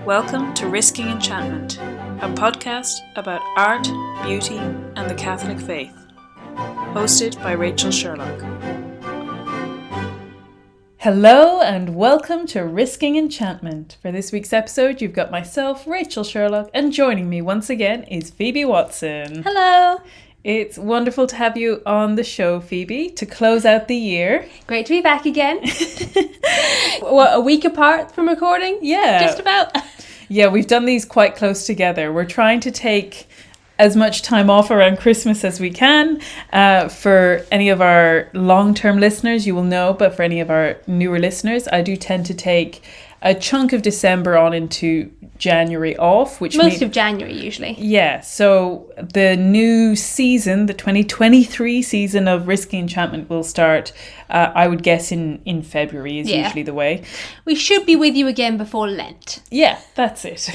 Welcome to Risking Enchantment, a podcast about art, beauty, and the Catholic faith. Hosted by Rachel Sherlock. Hello and welcome to Risking Enchantment. For this week's episode, you've got myself, Rachel Sherlock, and joining me once again is Phoebe Watson. Hello. It's wonderful to have you on the show, Phoebe, to close out the year. Great to be back again. What, a week apart from recording? Yeah. Just about. Yeah, we've done these quite close together. We're trying to take as much time off around Christmas as we can. For any of our long-term listeners, you will know, but for any of our newer listeners, I do tend to take a chunk of December on into January off, which most of January usually. Yeah, so the new season, the 2023 season of Risking Enchantment will start, I would guess in February is usually the way. We should be with you again before Lent. Yeah, that's it.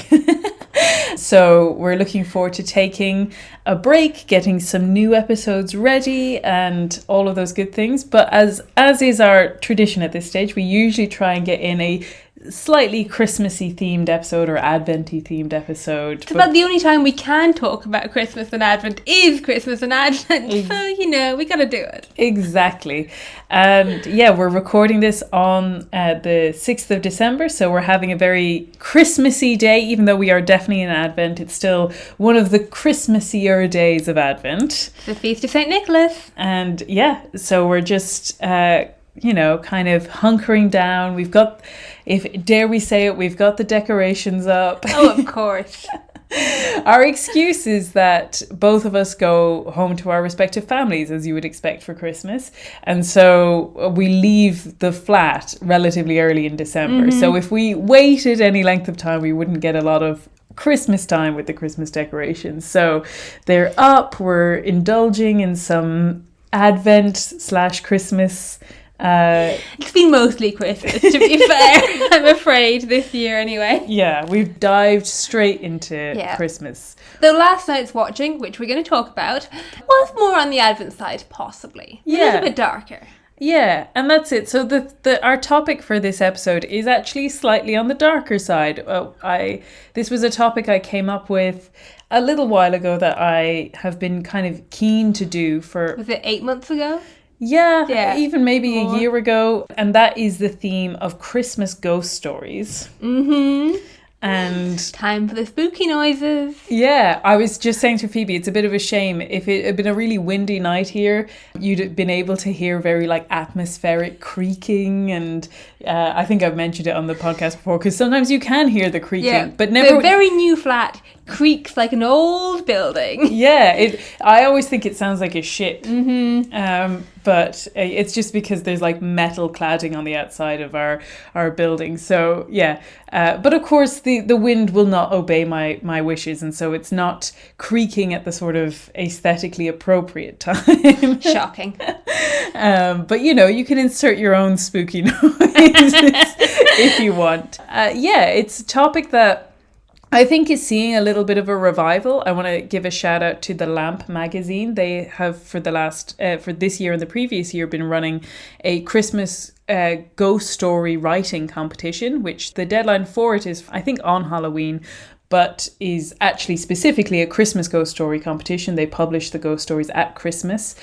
So we're looking forward to taking a break, getting some new episodes ready and all of those good things. But as is our tradition at this stage, we usually try and get in a slightly Christmassy themed episode or Adventy themed episode. It's about the only time we can talk about Christmas and Advent is Christmas and Advent. So, we got to do it. Exactly. And yeah, we're recording this on the 6th of December. So we're having a very Christmassy day, even though we are definitely in Advent. It's still one of the Christmassier days of Advent. The Feast of St. Nicholas. And yeah, so we're just, kind of hunkering down. We've got, dare we say it, we've got the decorations up. Oh, of course. Our excuse is that both of us go home to our respective families, as you would expect for Christmas. And so we leave the flat relatively early in December. Mm-hmm. So if we waited any length of time, we wouldn't get a lot of Christmas time with the Christmas decorations. So they're up. We're indulging in some Advent/Christmas. It's been mostly Christmas, to be fair, I'm afraid, this year anyway. Yeah, we've dived straight into Christmas. Though last night's watching, which we're going to talk about, was more on the Advent side, possibly. Yeah. A little bit darker. Yeah, and that's it. So our topic for this episode is actually slightly on the darker side. This was a topic I came up with a little while ago that I have been kind of keen to do for... Was it 8 months ago? Yeah, even maybe a year ago. And that is the theme of Christmas ghost stories. Mm-hmm. And time for the spooky noises. Yeah, I was just saying to Phoebe, it's a bit of a shame. If it had been a really windy night here, you'd have been able to hear very atmospheric creaking. And I think I've mentioned it on the podcast before, because sometimes you can hear the creaking, but never. The very new flat creaks like an old building. Yeah, I always think it sounds like a ship. Mm-hmm. But it's just because there's metal cladding on the outside of our building. So yeah, but of course the wind will not obey my wishes, and so it's not creaking at the sort of aesthetically appropriate time. Shocking. But you can insert your own spooky noise if you want. It's a topic that I think is seeing a little bit of a revival. I want to give a shout out to The Lamp magazine. They have for this year and the previous year been running a Christmas ghost story writing competition, which the deadline for it is, I think, on Halloween, but is actually specifically a Christmas ghost story competition. They publish the ghost stories at Christmas.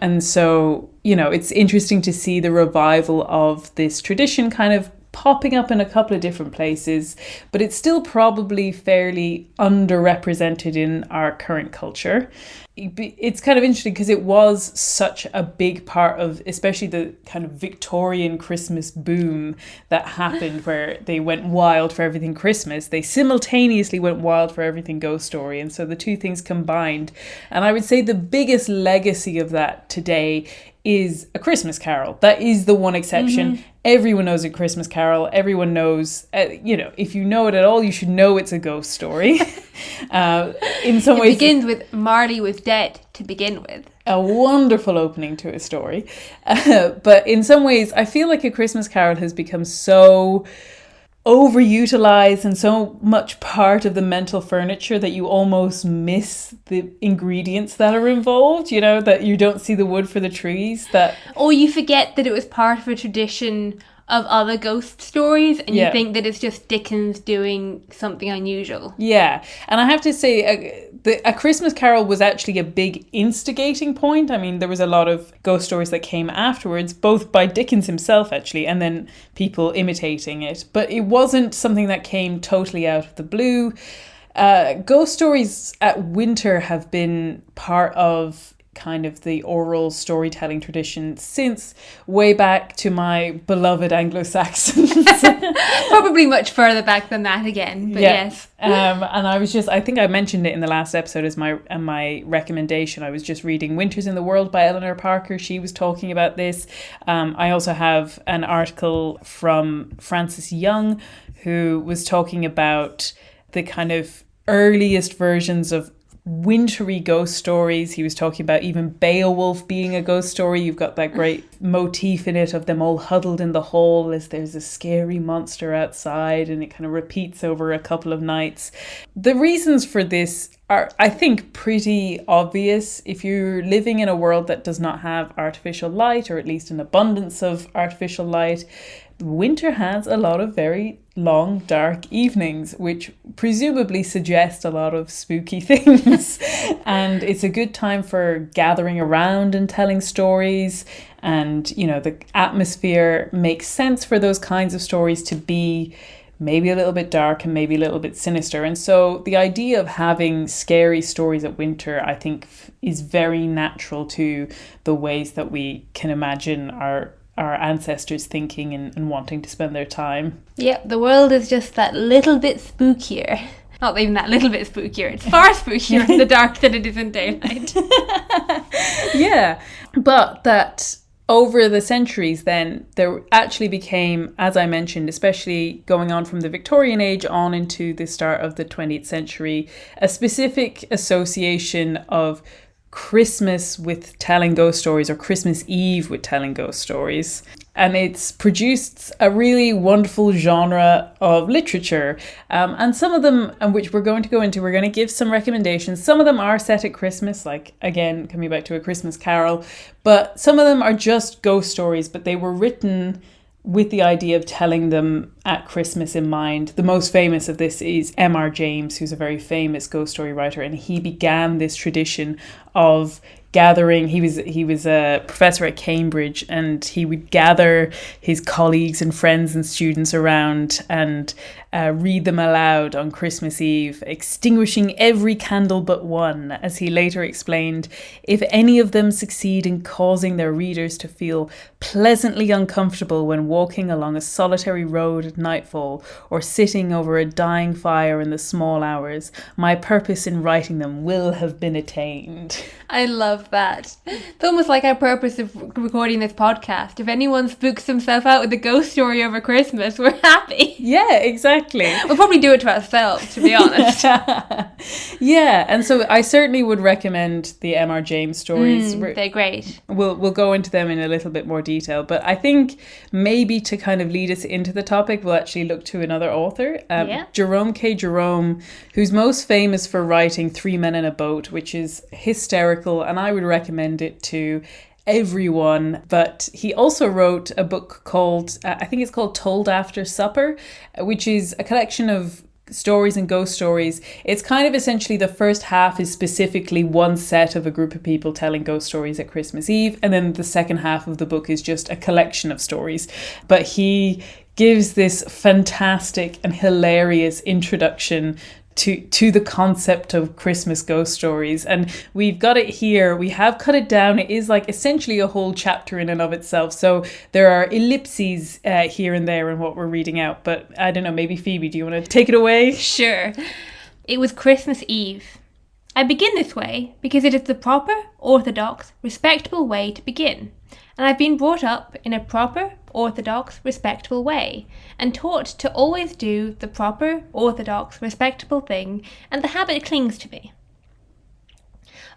And so, it's interesting to see the revival of this tradition kind of popping up in a couple of different places, but it's still probably fairly underrepresented in our current culture. It's kind of interesting because it was such a big part of, especially the kind of Victorian Christmas boom that happened, where they went wild for everything Christmas. They simultaneously went wild for everything ghost story. And so the two things combined. And I would say the biggest legacy of that today is A Christmas Carol. That is the one exception. Mm-hmm. Everyone knows A Christmas Carol. Everyone knows, if you know it at all, you should know it's a ghost story. In some ways, it begins with Marty was dead to begin with. A wonderful opening to a story. But in some ways, I feel like A Christmas Carol has become so overutilized and so much part of the mental furniture that you almost miss the ingredients that are involved, that you don't see the wood for the trees. Or you forget that it was part of a tradition of other ghost stories, and Yeah. you think that it's just Dickens doing something unusual. Yeah, and I have to say, A Christmas Carol was actually a big instigating point. I mean, there was a lot of ghost stories that came afterwards, both by Dickens himself, actually, and then people imitating it. But it wasn't something that came totally out of the blue. Ghost stories at winter have been part of kind of the oral storytelling tradition since way back to my beloved Anglo-Saxons. Probably much further back than that again, but yes. And I think I mentioned it in the last episode as my recommendation. I was just reading Winters in the World by Eleanor Parker. She was talking about this. I also have an article from Francis Young, who was talking about the kind of earliest versions of wintry ghost stories. He was talking about even Beowulf being a ghost story. You've got that great motif in it of them all huddled in the hall as there's a scary monster outside, and it kind of repeats over a couple of nights. The reasons for this are, I think, pretty obvious. If you're living in a world that does not have artificial light, or at least an abundance of artificial light, winter has a lot of very long, dark evenings, which presumably suggest a lot of spooky things. And it's a good time for gathering around and telling stories. And, you know, the atmosphere makes sense for those kinds of stories to be maybe a little bit dark and maybe a little bit sinister. And so the idea of having scary stories at winter, I think, is very natural to the ways that we can imagine our ancestors thinking and wanting to spend their time. Yep, the world is just that little bit spookier. Not even that little bit spookier. It's far spookier in the dark than it is in daylight. Yeah, but that over the centuries then there actually became, as I mentioned, especially going on from the Victorian age on into the start of the 20th century, a specific association of Christmas with telling ghost stories, or Christmas Eve with telling ghost stories. And it's produced a really wonderful genre of literature. And some of them, which we're going to go into, we're going to give some recommendations. Some of them are set at Christmas, like, again, coming back to A Christmas Carol. But some of them are just ghost stories, but they were written with the idea of telling them at Christmas in mind. The most famous of this is M.R. James, who's a very famous ghost story writer, and he began this tradition of gathering. He was a professor at Cambridge, and he would gather his colleagues and friends and students around and read them aloud on Christmas Eve, extinguishing every candle but one. As he later explained, if any of them succeed in causing their readers to feel pleasantly uncomfortable when walking along a solitary road at nightfall or sitting over a dying fire in the small hours, my purpose in writing them will have been attained. I love that. It's almost like our purpose of recording this podcast. If anyone spooks himself out with a ghost story over Christmas, we're happy. Yeah, exactly. We'll probably do it to ourselves, to be honest. Yeah, and so I certainly would recommend the M.R. James stories. They're great. We'll go into them in a little bit more detail, but I think maybe to kind of lead us into the topic, we'll actually look to another author, Jerome K. Jerome, who's most famous for writing Three Men in a Boat, which is hysterical, and I would recommend it to everyone. But he also wrote a book called, I think it's called Told After Supper, which is a collection of stories and ghost stories. It's kind of essentially the first half is specifically one set of a group of people telling ghost stories at Christmas Eve, and then the second half of the book is just a collection of stories. But he gives this fantastic and hilarious introduction to the concept of Christmas ghost stories. And we've got it here. We have cut it down. It is like essentially a whole chapter in and of itself. So there are ellipses here and there in what we're reading out. But I don't know, maybe Phoebe, do you want to take it away? Sure. It was Christmas Eve. I begin this way because it is the proper, orthodox, respectable way to begin. And I've been brought up in a proper, orthodox, respectable way, and taught to always do the proper, orthodox, respectable thing, and the habit clings to me.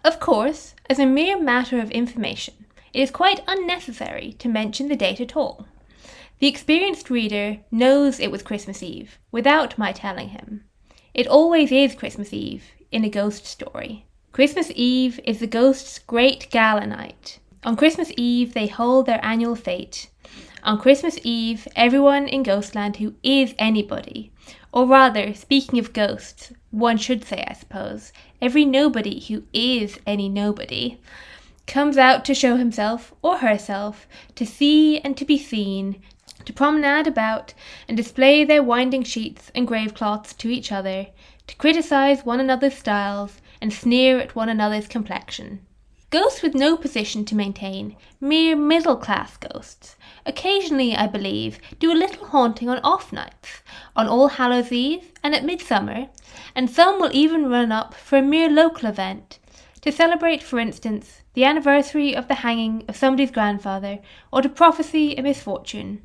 Of course, as a mere matter of information, it is quite unnecessary to mention the date at all. The experienced reader knows it was Christmas Eve, without my telling him. It always is Christmas Eve in a ghost story. Christmas Eve is the ghost's great gala night. On Christmas Eve, they hold their annual fete. On Christmas Eve, everyone in Ghostland who is anybody, or rather, speaking of ghosts, one should say, I suppose, every nobody who is any nobody, comes out to show himself or herself, to see and to be seen, to promenade about and display their winding sheets and gravecloths to each other, to criticise one another's styles and sneer at one another's complexion. Ghosts with no position to maintain, mere middle-class ghosts, occasionally, I believe, do a little haunting on off nights, on All Hallows Eve and at Midsummer, and some will even run up for a mere local event, to celebrate, for instance, the anniversary of the hanging of somebody's grandfather, or to prophesy a misfortune.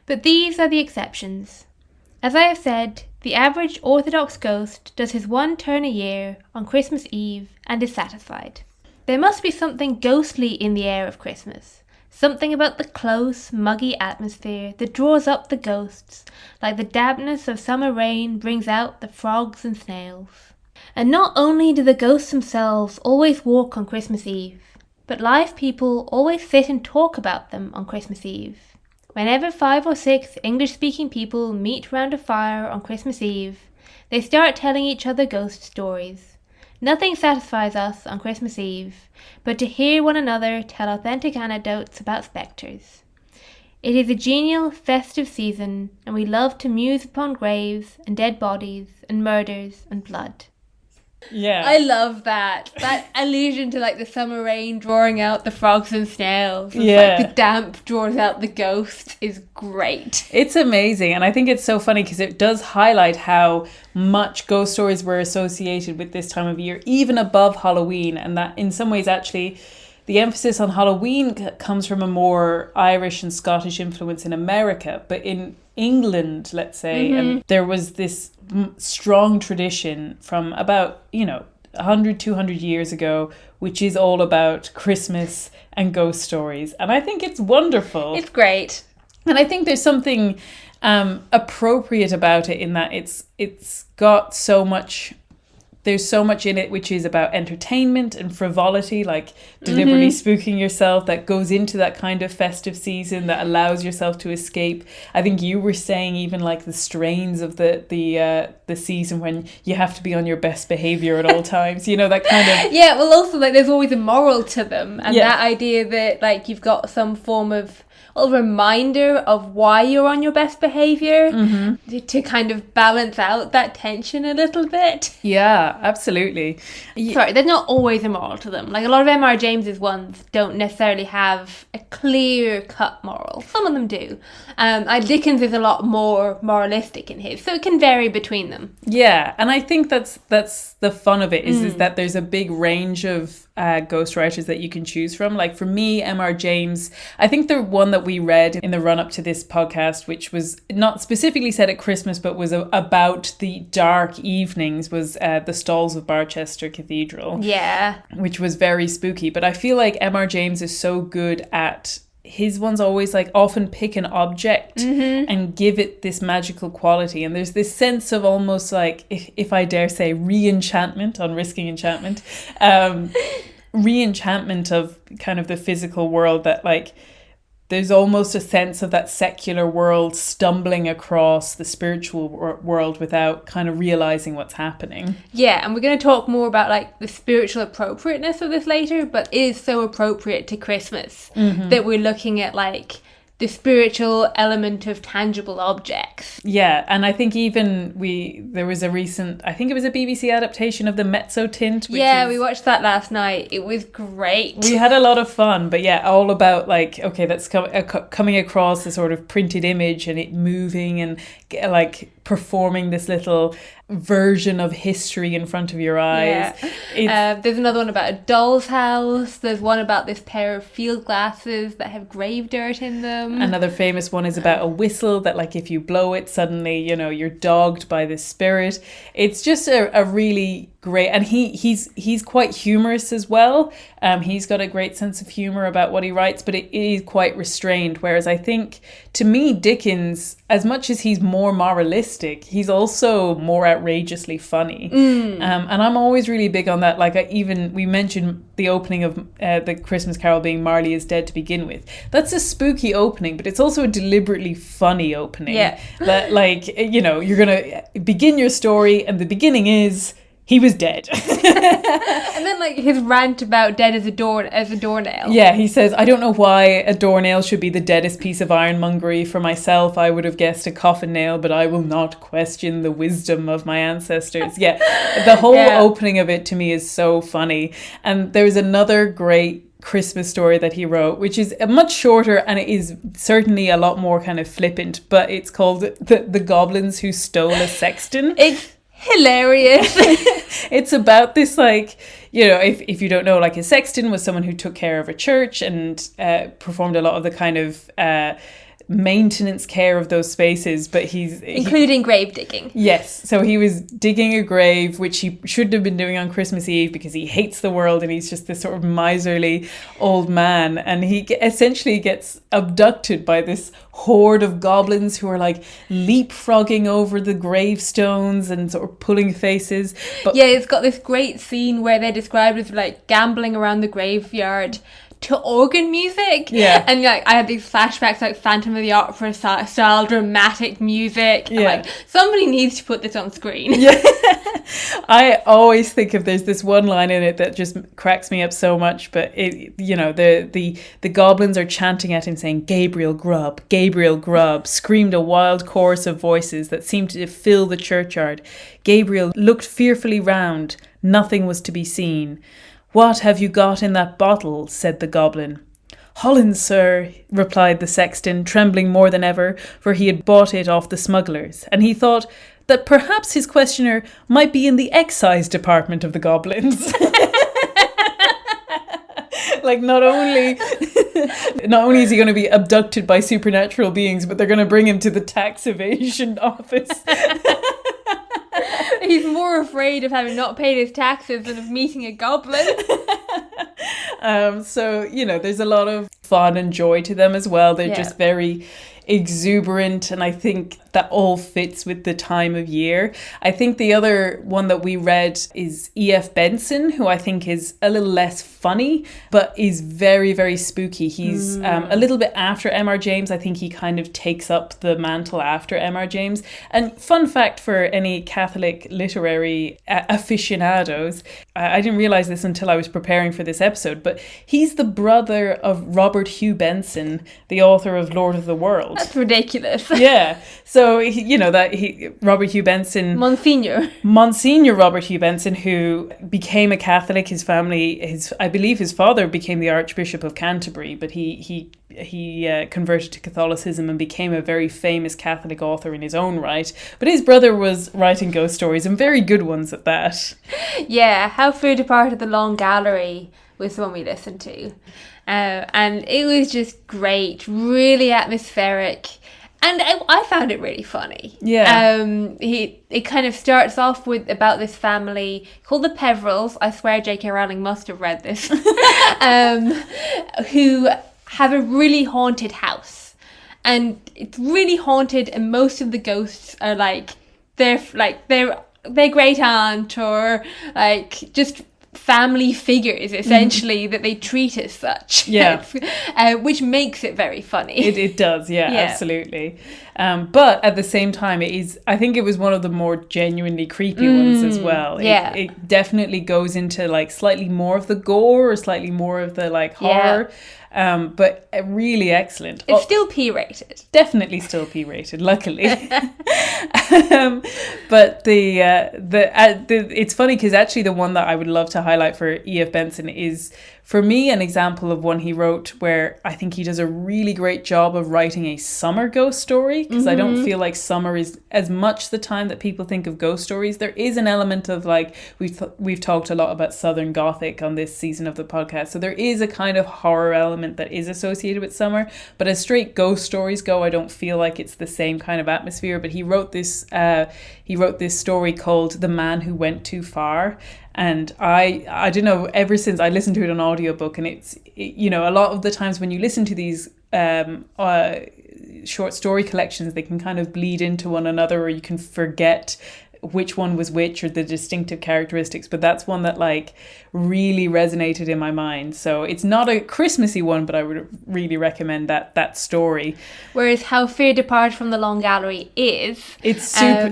But these are the exceptions. As I have said, the average orthodox ghost does his one turn a year on Christmas Eve and is satisfied. There must be something ghostly in the air of Christmas, something about the close, muggy atmosphere that draws up the ghosts, like the dampness of summer rain brings out the frogs and snails. And not only do the ghosts themselves always walk on Christmas Eve, but live people always sit and talk about them on Christmas Eve. Whenever 5 or 6 English-speaking people meet round a fire on Christmas Eve, they start telling each other ghost stories. Nothing satisfies us on Christmas Eve but to hear one another tell authentic anecdotes about spectres. It is a genial, festive season, and we love to muse upon graves and dead bodies and murders and blood. Yeah. I love that. That allusion to like the summer rain drawing out the frogs and snails. Yeah. Like the damp draws out the ghosts is great. It's amazing. And I think it's so funny because it does highlight how much ghost stories were associated with this time of year, even above Halloween. And that in some ways, actually, the emphasis on Halloween comes from a more Irish and Scottish influence in America. But in England, let's say, and there was this strong tradition from about, 100, 200 years ago, which is all about Christmas and ghost stories. And I think it's wonderful. It's great. And I think there's something appropriate about it in that it's got so much... There's so much in it which is about entertainment and frivolity, like deliberately spooking yourself, that goes into that kind of festive season that allows yourself to escape. I think you were saying even like the strains of the season when you have to be on your best behaviour at all times, that kind of... Yeah, well also like there's always a moral to them, and that idea that like you've got some form of a reminder of why you're on your best behaviour to kind of balance out that tension a little bit. Yeah, absolutely. Sorry, there's not always a moral to them. Like a lot of M.R. James's ones don't necessarily have a clear-cut moral. Some of them do. Dickens is a lot more moralistic in his, so it can vary between them. Yeah, and I think that's the fun of it is that there's a big range of ghostwriters that you can choose from. Like for me, M.R. James, I think the one that we read in the run-up to this podcast, which was not specifically set at Christmas, but was about the dark evenings, was The Stalls of Barchester Cathedral. Yeah. Which was very spooky. But I feel like M.R. James is so good at... His ones always like often pick an object and give it this magical quality. And there's this sense of almost like, if I dare say, re-enchantment on Risking Enchantment. Re-enchantment of kind of the physical world, that like there's almost a sense of that secular world stumbling across the spiritual world without kind of realizing what's happening. Yeah, and we're going to talk more about like the spiritual appropriateness of this later, but it is so appropriate to Christmas that we're looking at like the spiritual element of tangible objects. Yeah, and I think even there was a recent, I think it was a BBC adaptation of the Mezzo Tint. We watched that last night. It was great. We had a lot of fun, but yeah, all about like, okay, that's coming across the sort of printed image and it moving and like performing this little version of history in front of your eyes. Yeah. There's another one about a doll's house. There's one about this pair of field glasses that have grave dirt in them. Another famous one is about a whistle that like if you blow it suddenly, you're dogged by this spirit. It's just a really great, and he's quite humorous as well. He's got a great sense of humor about what he writes, but it is quite restrained. Whereas I think, to me, Dickens, as much as he's more moralistic, he's also more outrageously funny. And I'm always really big on that. Like, we mentioned the opening of the Christmas Carol being Marley is Dead to begin with. That's a spooky opening, but it's also a deliberately funny opening. Yeah. That, like, you know, you're gonna begin your story, and the beginning is he was dead. And then like his rant about dead as a doornail. Yeah, he says, I don't know why a doornail should be the deadest piece of ironmongery. For myself, I would have guessed a coffin nail, but I will not question the wisdom of my ancestors. Yeah, the whole opening of it to me is so funny. And there's another great Christmas story that he wrote, which is much shorter, and it is certainly a lot more kind of flippant, but it's called the Goblins Who Stole a Sexton. It's hilarious. It's about this, like, you know, if you don't know, like, a sexton was someone who took care of a church and performed a lot of the kind of maintenance care of those spaces, but including grave digging. Yes, so he was digging a grave, which he shouldn't have been doing on Christmas Eve because he hates the world and he's just this sort of miserly old man, and he essentially gets abducted by this horde of goblins who are like leapfrogging over the gravestones and sort of pulling faces. But yeah, it's got this great scene where they're described as like gambling around the graveyard to organ music. Yeah. And like I had these flashbacks like Phantom of the Opera style dramatic music. Yeah. I'm like, somebody needs to put this on screen. Yeah. I always think of there's this one line in it that just cracks me up so much, but it, you know, the goblins are chanting at him saying, Gabriel Grubb, screamed a wild chorus of voices that seemed to fill the churchyard. Gabriel looked fearfully round. Nothing was to be seen. What have you got in that bottle? Said the goblin. Hollands, sir, replied the sexton, trembling more than ever, for he had bought it off the smugglers, and he thought that perhaps his questioner might be in the excise department of the goblins. Like, not only is he going to be abducted by supernatural beings, but they're going to bring him to the tax evasion office. He's more afraid of having not paid his taxes than of meeting a goblin. So, you know, there's a lot of fun and joy to them as well. They're just very exuberant, and I think that all fits with the time of year. I think the other one that we read is E.F. Benson, who I think is a little less funny, but is very, very spooky. He's a little bit after M.R. James. I think he kind of takes up the mantle after M.R. James. And fun fact for any Catholic literary aficionados, I didn't realize this until I was preparing for this episode, but he's the brother of Robert Hugh Benson, the author of Lord of the World. That's ridiculous. Yeah. So, Robert Hugh Benson... Monsignor Robert Hugh Benson, who became a Catholic. His family, I believe his father became the Archbishop of Canterbury, but he converted to Catholicism and became a very famous Catholic author in his own right. But his brother was writing ghost stories, and very good ones at that. Yeah. How Food Departed the Long Gallery was the one we listened to. And it was just great, really atmospheric, and I found it really funny. Yeah. It kind of starts off with about this family called the Peverils. I swear J.K. Rowling must have read this. Who have a really haunted house, and it's really haunted, and most of the ghosts are like their great aunt or like just family figures, essentially, that they treat as such. Yeah. Which makes it very funny. It does, yeah, absolutely. But at the same time, I think it was one of the more genuinely creepy ones as well. It definitely goes into like slightly more of the gore or slightly more of the like horror. But really excellent. It's still P-rated. Definitely still P-rated, luckily. But it's funny because actually the one that I would love to highlight for E.F. Benson is for me, an example of one he wrote where I think he does a really great job of writing a summer ghost story, because I don't feel like summer is as much the time that people think of ghost stories. There is an element of like, we've talked a lot about Southern Gothic on this season of the podcast, so there is a kind of horror element that is associated with summer, but as straight ghost stories go, I don't feel like it's the same kind of atmosphere. But he wrote this story called The Man Who Went Too Far, and I don't know, ever since I listened to it on audiobook, and you know, a lot of the times when you listen to these short story collections, they can kind of bleed into one another, or you can forget which one was which or the distinctive characteristics, but that's one that like really resonated in my mind. So it's not a Christmassy one, but I would really recommend that story. Whereas How Fear Departed from the Long Gallery is, it's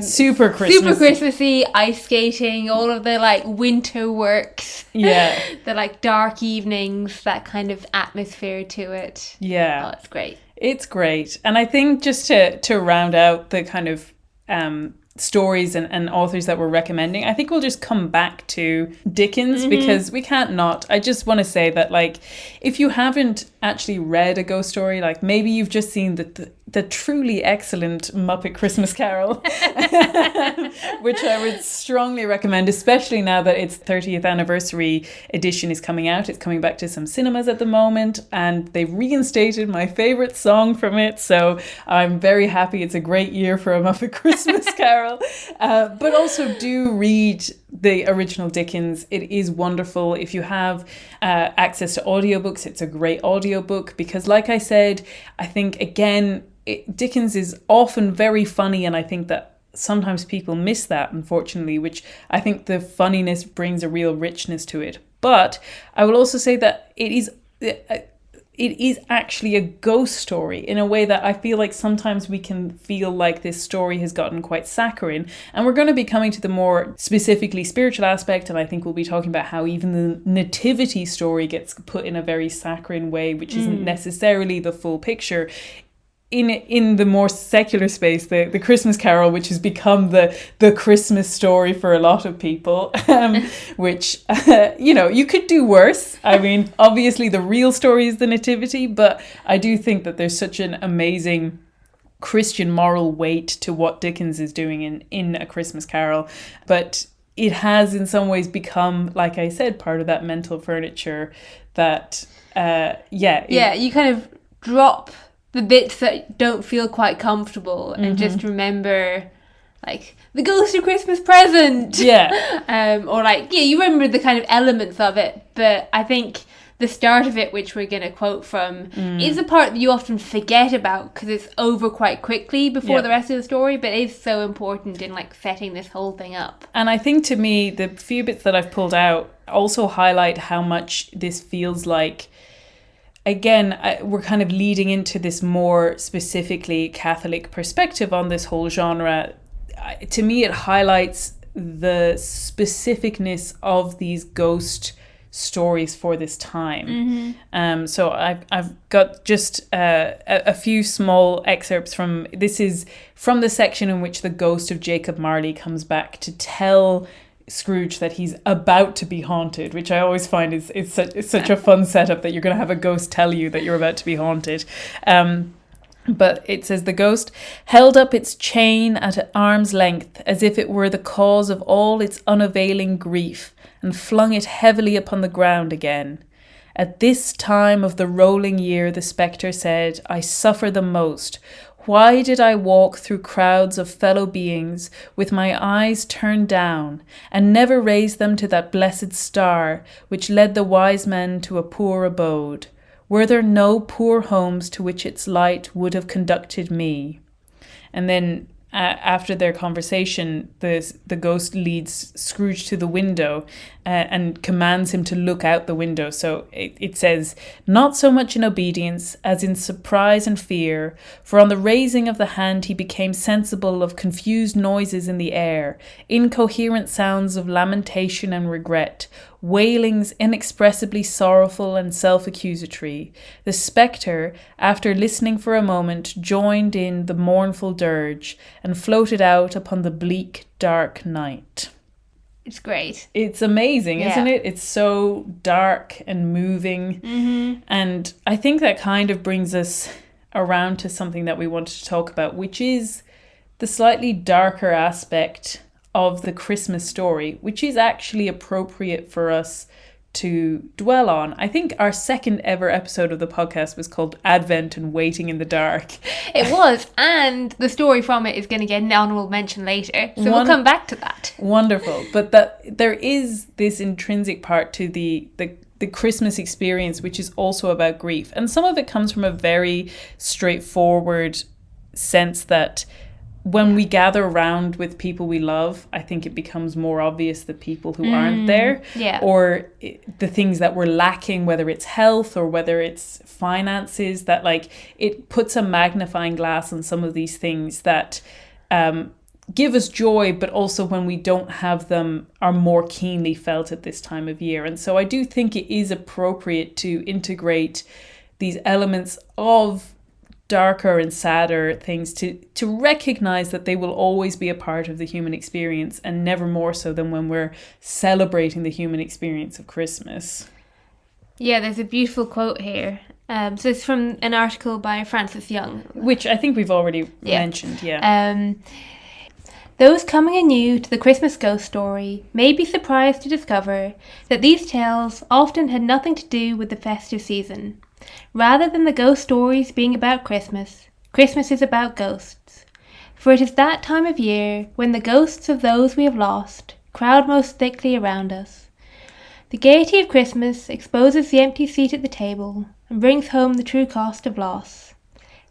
super Christmassy. Super Christmassy, ice skating, all of the like winter works. Yeah. The like dark evenings, that kind of atmosphere to it. Yeah. Oh, it's great. It's great. And I think just to round out the kind of stories and authors that we're recommending, I think we'll just come back to Dickens, because we can't not. I just want to say that, like, if you haven't actually read a ghost story, like maybe you've just seen the truly excellent Muppet Christmas Carol, which I would strongly recommend, especially now that its 30th anniversary edition is coming out. It's coming back to some cinemas at the moment, and they've reinstated my favourite song from it, so I'm very happy. It's a great year for a Muppet Christmas Carol. But also do read the original Dickens. It is wonderful. If you have access to audiobooks, it's a great audiobook, because like I said, I think again, Dickens is often very funny, and I think that sometimes people miss that, unfortunately, which I think the funniness brings a real richness to it. But I will also say that it is actually a ghost story in a way that I feel like sometimes we can feel like this story has gotten quite saccharine. And we're going to be coming to the more specifically spiritual aspect, and I think we'll be talking about how even the nativity story gets put in a very saccharine way, which isn't necessarily the full picture. In the more secular space, the Christmas Carol, which has become the Christmas story for a lot of people, which, you know, you could do worse. I mean, obviously the real story is the nativity, but I do think that there's such an amazing Christian moral weight to what Dickens is doing in A Christmas Carol. But it has in some ways become, like I said, part of that mental furniture that, you kind of drop the bits that don't feel quite comfortable and just remember like the ghost of Christmas present. Yeah. Or like, you remember the kind of elements of it. But I think the start of it, which we're going to quote from, is a part that you often forget about because it's over quite quickly before the rest of the story, but it is so important in like setting this whole thing up. And I think to me, the few bits that I've pulled out also highlight how much this feels like, again, we're kind of leading into this more specifically Catholic perspective on this whole genre. To me, it highlights the specificness of these ghost stories for this time. So I've got just a few small excerpts from, this is from the section in which the ghost of Jacob Marley comes back to tell Scrooge that he's about to be haunted, which I always find is such a fun setup, that you're going to have a ghost tell you that you're about to be haunted. But it says, the ghost held up its chain at arm's length as if it were the cause of all its unavailing grief, and flung it heavily upon the ground again. At this time of the rolling year, the spectre said, I suffer the most. Why did I walk through crowds of fellow beings with my eyes turned down, and never raise them to that blessed star which led the wise men to a poor abode? Were there no poor homes to which its light would have conducted me? And then after their conversation, the ghost leads Scrooge to the window and commands him to look out the window. So it says, not so much in obedience as in surprise and fear, for on the raising of the hand he became sensible of confused noises in the air, incoherent sounds of lamentation and regret, wailings inexpressibly sorrowful and self-accusatory. The spectre, after listening for a moment, joined in the mournful dirge and floated out upon the bleak, dark night. It's great. It's amazing, isn't it? It's so dark and moving. Mm-hmm. And I think that kind of brings us around to something that we wanted to talk about, which is the slightly darker aspect of the Christmas story, which is actually appropriate for us to dwell on. I think our second ever episode of the podcast was called Advent and Waiting in the Dark. It was, and the story from it is going to get an honourable mention later, so we'll come back to that. Wonderful. But that there is this intrinsic part to the Christmas experience, which is also about grief. And some of it comes from a very straightforward sense that when we gather around with people we love, I think it becomes more obvious the people who aren't there, or the things that we're lacking, whether it's health or whether it's finances, that like it puts a magnifying glass on some of these things that give us joy, but also when we don't have them are more keenly felt at this time of year. And so I do think it is appropriate to integrate these elements of darker and sadder things to recognize that they will always be a part of the human experience, and never more so than when we're celebrating the human experience of Christmas. Yeah, there's a beautiful quote here. So it's from an article by Francis Young, which I think we've already mentioned. Those coming anew to the Christmas ghost story may be surprised to discover that these tales often had nothing to do with the festive season. Rather than the ghost stories being about Christmas, Christmas is about ghosts. For it is that time of year when the ghosts of those we have lost crowd most thickly around us. The gaiety of Christmas exposes the empty seat at the table and brings home the true cost of loss.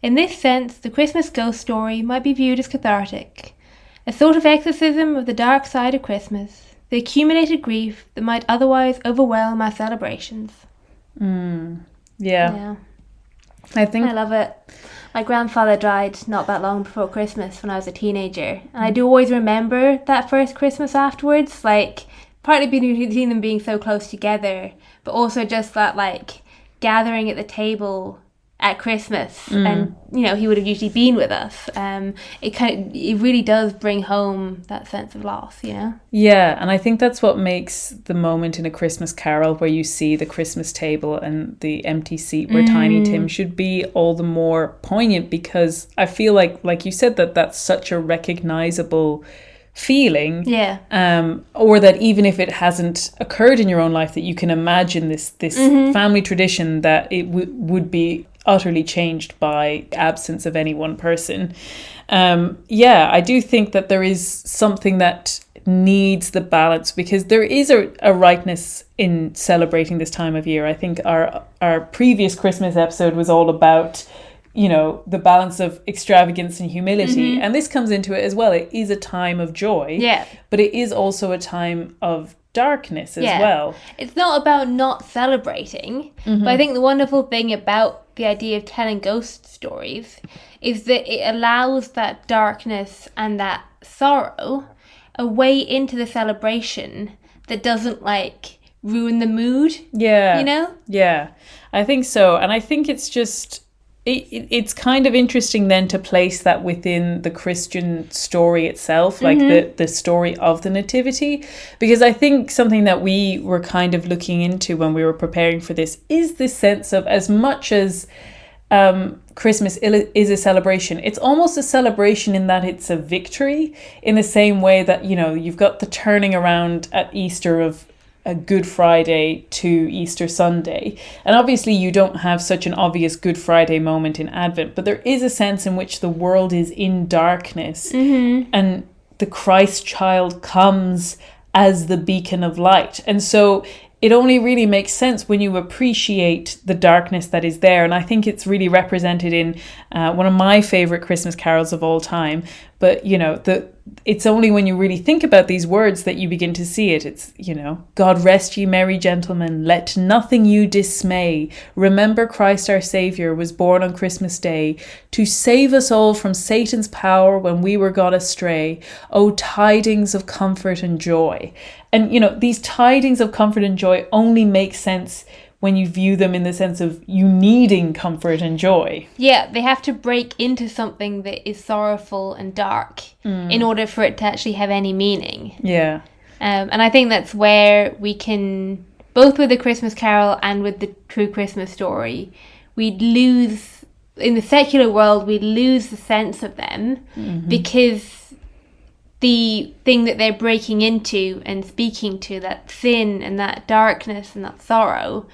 In this sense, the Christmas ghost story might be viewed as cathartic, a sort of exorcism of the dark side of Christmas, the accumulated grief that might otherwise overwhelm our celebrations. Yeah. I love it. My grandfather died not that long before Christmas when I was a teenager, and I do always remember that first Christmas afterwards, like partly between them being so close together, but also just that like gathering at the table at Christmas, and he would have usually been with us. It really does bring home that sense of loss, Yeah, and I think that's what makes the moment in A Christmas Carol where you see the Christmas table and the empty seat where Tiny Tim should be all the more poignant, because I feel like you said, that's such a recognizable feeling, or that even if it hasn't occurred in your own life, that you can imagine this family tradition that it would be utterly changed by absence of any one person. I do think that there is something that needs the balance, because there is a rightness in celebrating this time of year. I think our previous Christmas episode was all about the balance of extravagance and humility, and this comes into it as well. It is a time of joy, but it is also a time of darkness as well. It's not about not celebrating, but I think the wonderful thing about the idea of telling ghost stories is that it allows that darkness and that sorrow a way into the celebration that doesn't ruin the mood. Yeah, I think so. And I think it's just it's kind of interesting then to place that within the Christian story itself, the story of the nativity, because I think something that we were kind of looking into when we were preparing for this is this sense of, as much as Christmas is a celebration, it's almost a celebration in that it's a victory, in the same way that you've got the turning around at Easter of a Good Friday to Easter Sunday. And obviously you don't have such an obvious Good Friday moment in Advent, but there is a sense in which the world is in darkness, and the Christ child comes as the beacon of light. And so it only really makes sense when you appreciate the darkness that is there. And I think it's really represented in one of my favorite Christmas carols of all time. But, it's only when you really think about these words that you begin to see it. It's, God rest ye merry gentlemen, let nothing you dismay. Remember Christ our Saviour was born on Christmas Day to save us all from Satan's power when we were gone astray. Oh, tidings of comfort and joy. And, these tidings of comfort and joy only make sense when you view them in the sense of you needing comfort and joy. Yeah, they have to break into something that is sorrowful and dark in order for it to actually have any meaning. Yeah. And I think that's where we can, both with the Christmas Carol and with the true Christmas story, we'd lose, in the secular world, we'd lose the sense of them because the thing that they're breaking into and speaking to, that sin and that darkness and that sorrow,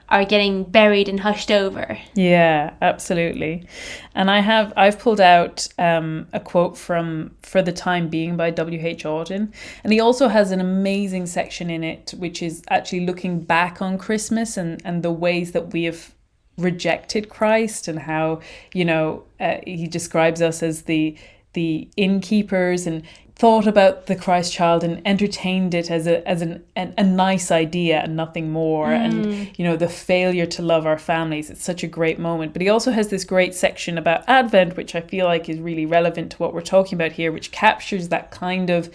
are getting buried and hushed over. Yeah, absolutely. And I've pulled out a quote from For the Time Being by W.H. Auden. And he also has an amazing section in it, which is actually looking back on Christmas and the ways that we have rejected Christ, and how, he describes us as the innkeepers, and thought about the Christ child and entertained it as a nice idea and nothing more. And, the failure to love our families. It's such a great moment. But he also has this great section about Advent, which I feel like is really relevant to what we're talking about here, which captures that kind of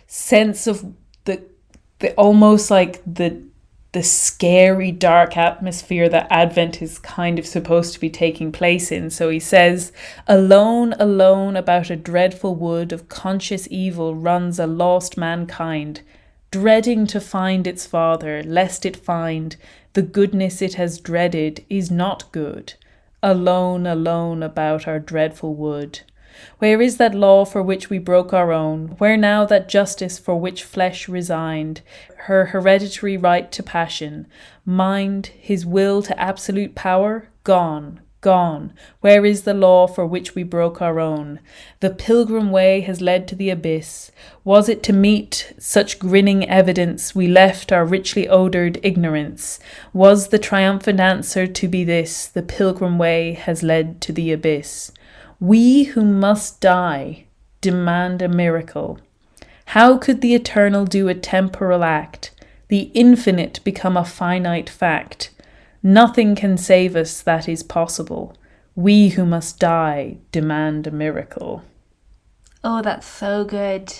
sense of the almost like the scary, dark atmosphere that Advent is kind of supposed to be taking place in. So he says, alone about a dreadful wood of conscious evil runs a lost mankind, dreading to find its father, lest it find the goodness it has dreaded is not good. Alone about our dreadful wood. Where is that law for which we broke our own? Where now that justice for which flesh resigned her hereditary right to passion, mind, his will to absolute power? Gone. Where is the law for which we broke our own? The pilgrim way has led to the abyss. Was it to meet such grinning evidence we left our richly odoured ignorance? Was the triumphant answer to be this, the pilgrim way has led to the abyss? We who must die demand a miracle. How could the eternal do a temporal act, the infinite become a finite fact? Nothing can save us that is possible. We who must die demand a miracle. Oh, that's so good.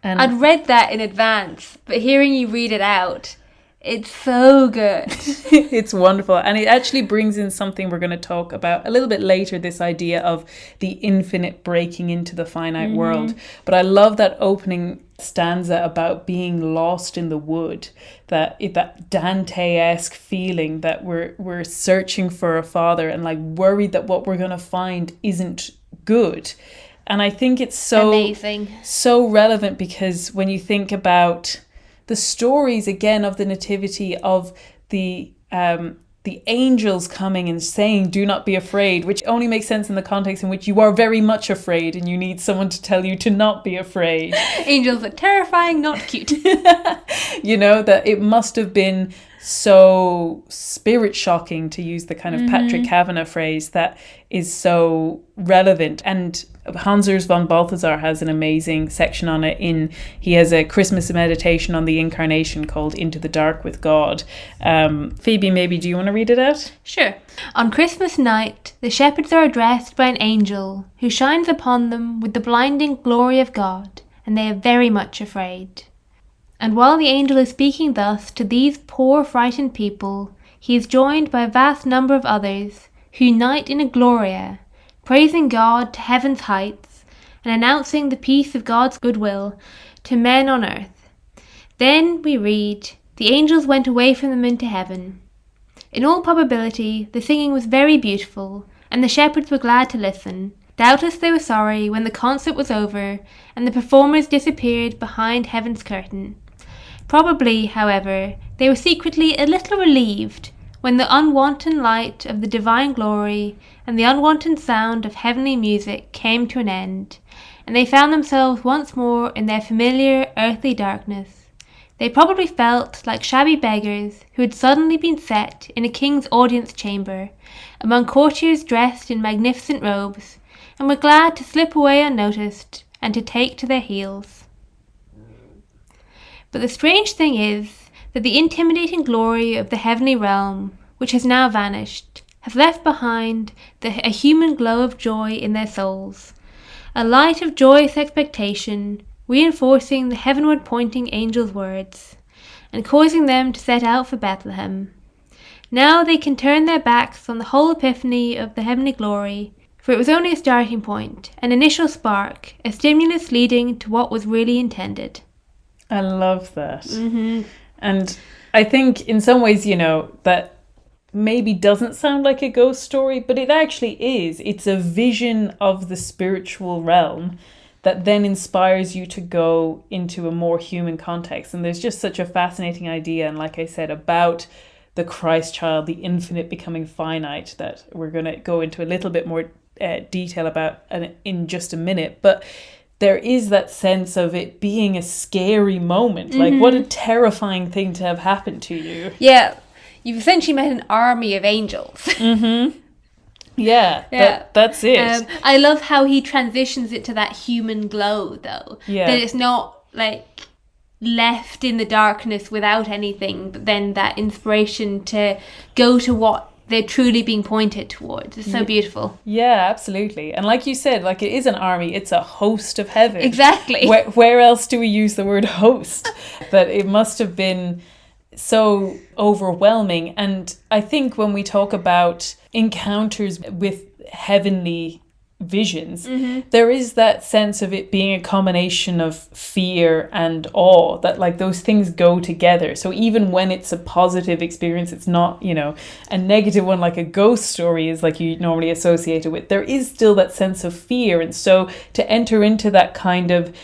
And I'd read that in advance, but hearing you read it out, it's so good. It's wonderful. And it actually brings in something we're going to talk about a little bit later, this idea of the infinite breaking into the finite world. But I love that opening stanza about being lost in the wood, that Dante-esque feeling that we're searching for a father and like worried that what we're going to find isn't good. And I think it's so amazing, so relevant, because when you think about the stories again of the nativity, of the angels coming and saying, do not be afraid, which only makes sense in the context in which you are very much afraid and you need someone to tell you to not be afraid. Angels are terrifying, not cute. That it must have been so spirit shocking, to use the kind of Patrick Kavanagh phrase that is so relevant. And Hans Urs von Balthasar has an amazing section on it. He has a Christmas meditation on the incarnation called Into the Dark with God. Phoebe, maybe do you want to read it out? Sure. On Christmas night, the shepherds are addressed by an angel who shines upon them with the blinding glory of God, and they are very much afraid. And while the angel is speaking thus to these poor frightened people, he is joined by a vast number of others who unite in a Gloria, praising God to heaven's heights and announcing the peace of God's goodwill to men on earth. Then we read, the angels went away from them into heaven. In all probability, the singing was very beautiful, and the shepherds were glad to listen. Doubtless they were sorry when the concert was over and the performers disappeared behind heaven's curtain. Probably, however, they were secretly a little relieved when the unwanton light of the divine glory and the unwanted sound of heavenly music came to an end, and they found themselves once more in their familiar earthly darkness. They probably felt like shabby beggars who had suddenly been set in a king's audience chamber, among courtiers dressed in magnificent robes, and were glad to slip away unnoticed and to take to their heels. But the strange thing is that the intimidating glory of the heavenly realm, which has now vanished, has left behind a human glow of joy in their souls, a light of joyous expectation, reinforcing the heavenward pointing angel's words, and causing them to set out for Bethlehem. Now they can turn their backs on the whole epiphany of the heavenly glory, for it was only a starting point, an initial spark, a stimulus leading to what was really intended. I love that. And I think in some ways, that maybe doesn't sound like a ghost story, but it actually is. It's a vision of the spiritual realm that then inspires you to go into a more human context. And there's just such a fascinating idea, and like I said, about the Christ child, the infinite becoming finite, that we're going to go into a little bit more detail about in just a minute. But there is that sense of it being a scary moment. Like, what a terrifying thing to have happened to you. Yeah, you've essentially met an army of angels. Yeah. That's it. I love how he transitions it to that human glow, though. Yeah. That it's not like left in the darkness without anything, but then that inspiration to go to what they're truly being pointed towards. It's so beautiful. Yeah, absolutely. And like you said, like, it is an army. It's a host of heaven. Exactly. Where else do we use the word host? That it must have been so overwhelming. And I think when we talk about encounters with heavenly visions, there is that sense of it being a combination of fear and awe, that like those things go together. So even when it's a positive experience, it's not, a negative one like a ghost story is like you normally associate it with. There is still that sense of fear. And so to enter into that kind of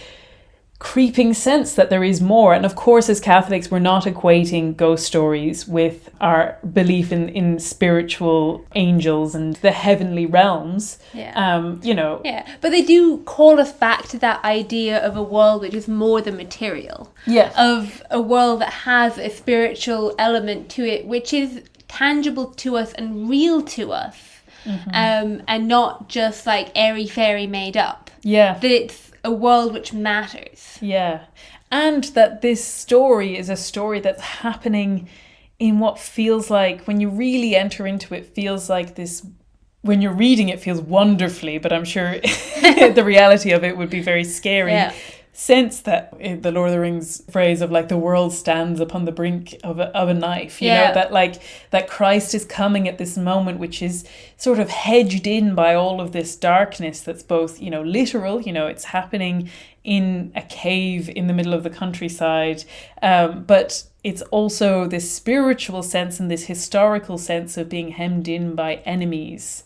creeping sense that there is more. And of course, as Catholics, we're not equating ghost stories with our belief in spiritual angels and the heavenly realms. Yeah. Yeah, but they do call us back to that idea of a world which is more than material. Yeah. Of a world that has a spiritual element to it, which is tangible to us and real to us. And not just like airy-fairy made up. Yeah. That it's a world which matters. Yeah. And that this story is a story that's happening in what feels like, when you really enter into it, feels like this, when you're reading it feels wonderfully, but I'm sure the reality of it would be very scary. Yeah. Sense that the Lord of the Rings phrase of like the world stands upon the brink of a knife, you know, that like that Christ is coming at this moment which is sort of hedged in by all of this darkness that's both, literal, it's happening in a cave in the middle of the countryside, but it's also this spiritual sense and this historical sense of being hemmed in by enemies.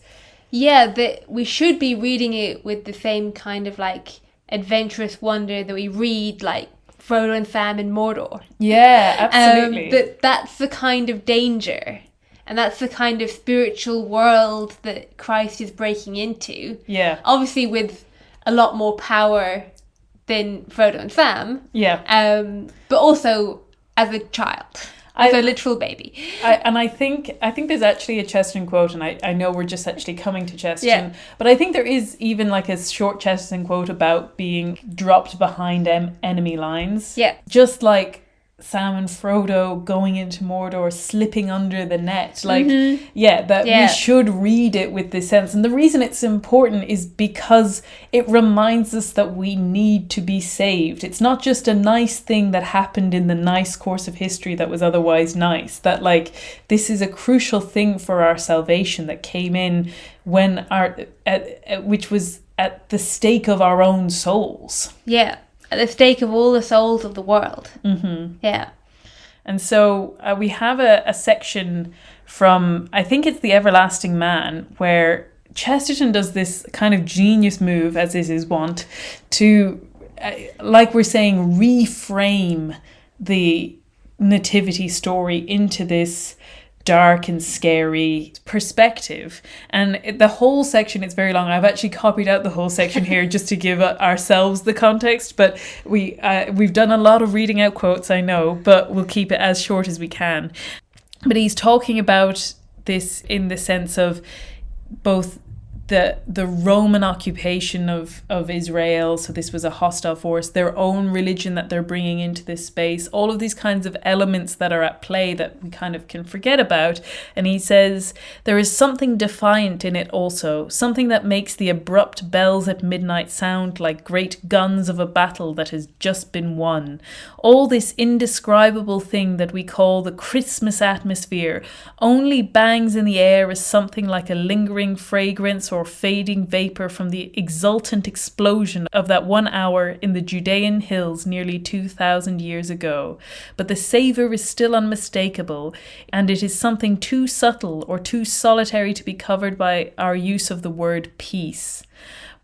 Yeah, that we should be reading it with the same kind of like adventurous wonder that we read like Frodo and Sam in Mordor. Yeah, absolutely. That's the kind of danger, and that's the kind of spiritual world that Christ is breaking into. Yeah. Obviously with a lot more power than Frodo and Sam. Yeah. But also as a child. As a literal baby. I think there's actually a Chesterton quote, and I know we're just actually coming to Chesterton, but I think there is even like a short Chesterton quote about being dropped behind enemy lines. Yeah. Just like Sam and Frodo going into Mordor, slipping under the net. Like, we should read it with this sense. And the reason it's important is because it reminds us that we need to be saved. It's not just a nice thing that happened in the nice course of history that was otherwise nice. That like, this is a crucial thing for our salvation that came in when which was at the stake of our own souls. Yeah. At the stake of all the souls of the world. Yeah. And so we have a section from, I think it's The Everlasting Man, where Chesterton does this kind of genius move, as is his wont, to, like we're saying, reframe the nativity story into this dark and scary perspective. And the whole section, it's very long. I've actually copied out the whole section here just to give ourselves the context, but we've done a lot of reading out quotes, I know, but we'll keep it as short as we can. But he's talking about this in the sense of both the Roman occupation of Israel, so this was a hostile force, their own religion that they're bringing into this space, all of these kinds of elements that are at play that we kind of can forget about. And he says, there is something defiant in it also, something that makes the abrupt bells at midnight sound like great guns of a battle that has just been won. All this indescribable thing that we call the Christmas atmosphere only bangs in the air as something like a lingering fragrance or fading vapour from the exultant explosion of that 1 hour in the Judean hills nearly 2,000 years ago. But the savour is still unmistakable, and it is something too subtle or too solitary to be covered by our use of the word peace.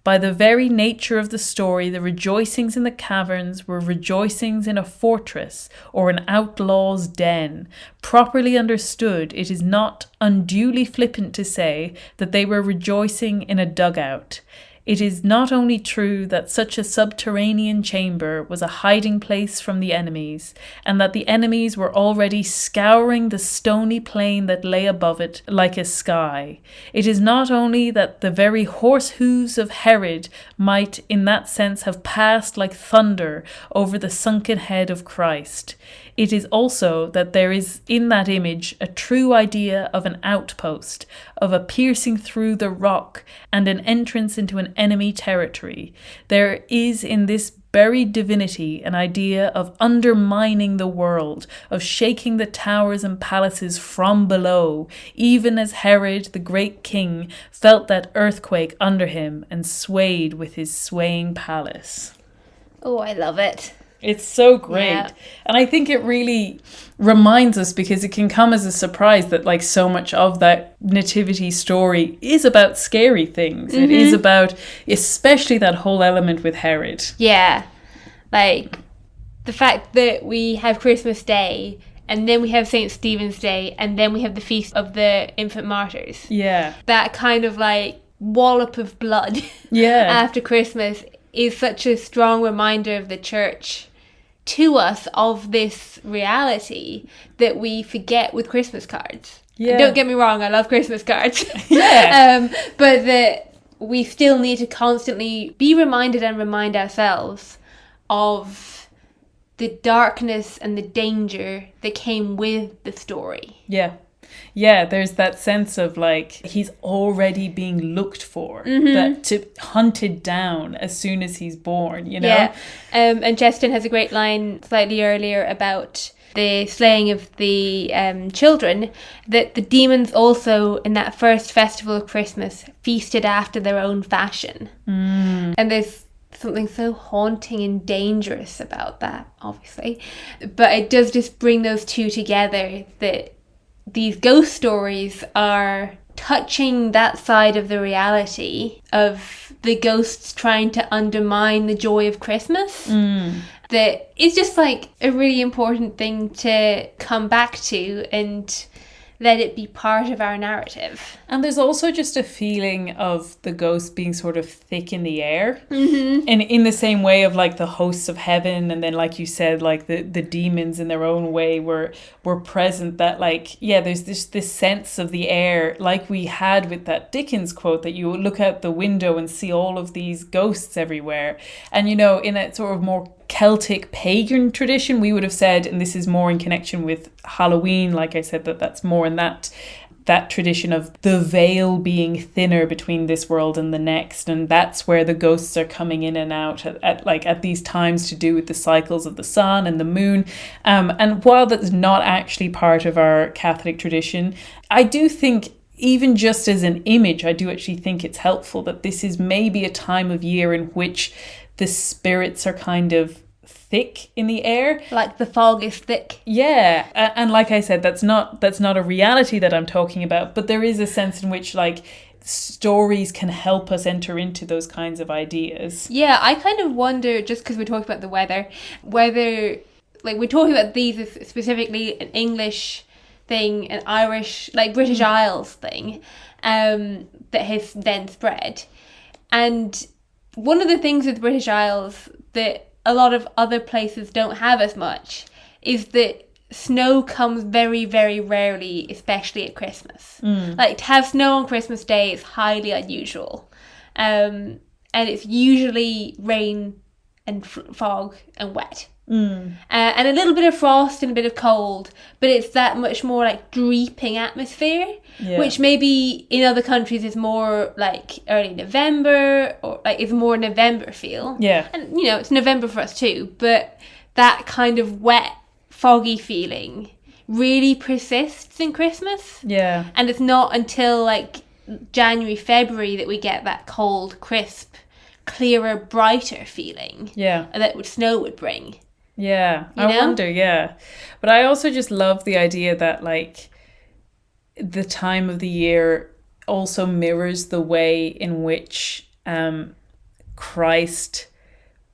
By the very nature of the story, the rejoicings in the caverns were rejoicings in a fortress or an outlaw's den. Properly understood, it is not unduly flippant to say that they were rejoicing in a dugout. It is not only true that such a subterranean chamber was a hiding place from the enemies, and that the enemies were already scouring the stony plain that lay above it like a sky. It is not only that the very horse hooves of Herod might in that sense have passed like thunder over the sunken head of Christ. It is also that there is in that image a true idea of an outpost, of a piercing through the rock and an entrance into an enemy territory. There is in this buried divinity an idea of undermining the world, of shaking the towers and palaces from below, even as Herod, the great king, felt that earthquake under him and swayed with his swaying palace. Oh, I love it. It's so great. Yeah. And I think it really reminds us, because it can come as a surprise that like so much of that nativity story is about scary things. Mm-hmm. It is about especially that whole element with Herod. Yeah. Like the fact that we have Christmas Day and then we have St. Stephen's Day and then we have the Feast of the Infant Martyrs. Yeah. That kind of like wallop of blood Yeah. after Christmas is such a strong reminder of the church to us of this reality that we forget with Christmas cards. Yeah. And don't get me wrong, I love Christmas cards. Yeah. But that we still need to constantly be reminded and remind ourselves of the darkness and the danger that came with the story. Yeah. Yeah, there's that sense of like he's already being looked for, hunted down as soon as he's born, you know? Yeah, and Cheston has a great line slightly earlier about the slaying of the children, that the demons also in that first festival of Christmas feasted after their own fashion. And there's something so haunting and dangerous about that, obviously. But it does just bring those two together, that these ghost stories are touching that side of the reality of the ghosts trying to undermine the joy of Christmas. That is just like a really important thing to come back to and let it be part of our narrative. And there's also just a feeling of the ghost being sort of thick in the air. And in the same way of like the hosts of heaven, and then like you said, like the demons in their own way were present, that like, yeah, there's this sense of the air, like we had with that Dickens quote, that you look out the window and see all of these ghosts everywhere. And, you know, in a sort of more Celtic pagan tradition, we would have said, and this is more in connection with Halloween, like I said, that's more in that tradition of the veil being thinner between this world and the next, and that's where the ghosts are coming in and out at these times to do with the cycles of the sun and the moon. And while that's not actually part of our Catholic tradition, I do think, even just as an image, I do actually think it's helpful that this is maybe a time of year in which the spirits are kind of thick in the air. Like the fog is thick. Yeah. And like I said, that's not a reality that I'm talking about, but there is a sense in which like stories can help us enter into those kinds of ideas. Yeah, I kind of wonder, just because we're talking about the weather, whether, like, we're talking about these as specifically an English thing, an Irish, like British Isles thing, that has then spread. And one of the things with British Isles that a lot of other places don't have as much is that snow comes very, very rarely, especially at Christmas. Like, to have snow on Christmas Day is highly unusual. And it's usually rain and fog and wet. And a little bit of frost and a bit of cold, but it's that much more like dreeping atmosphere, which maybe in other countries is more like early November, or like it's more November feel. Yeah. And you know, it's November for us too, but that kind of wet, foggy feeling really persists in Christmas. Yeah. And it's not until like January, February that we get that cold, crisp, clearer, brighter feeling. Yeah. That snow would bring. Yeah. I wonder, yeah. But I also just love the idea that, like, the time of the year also mirrors the way in which Christ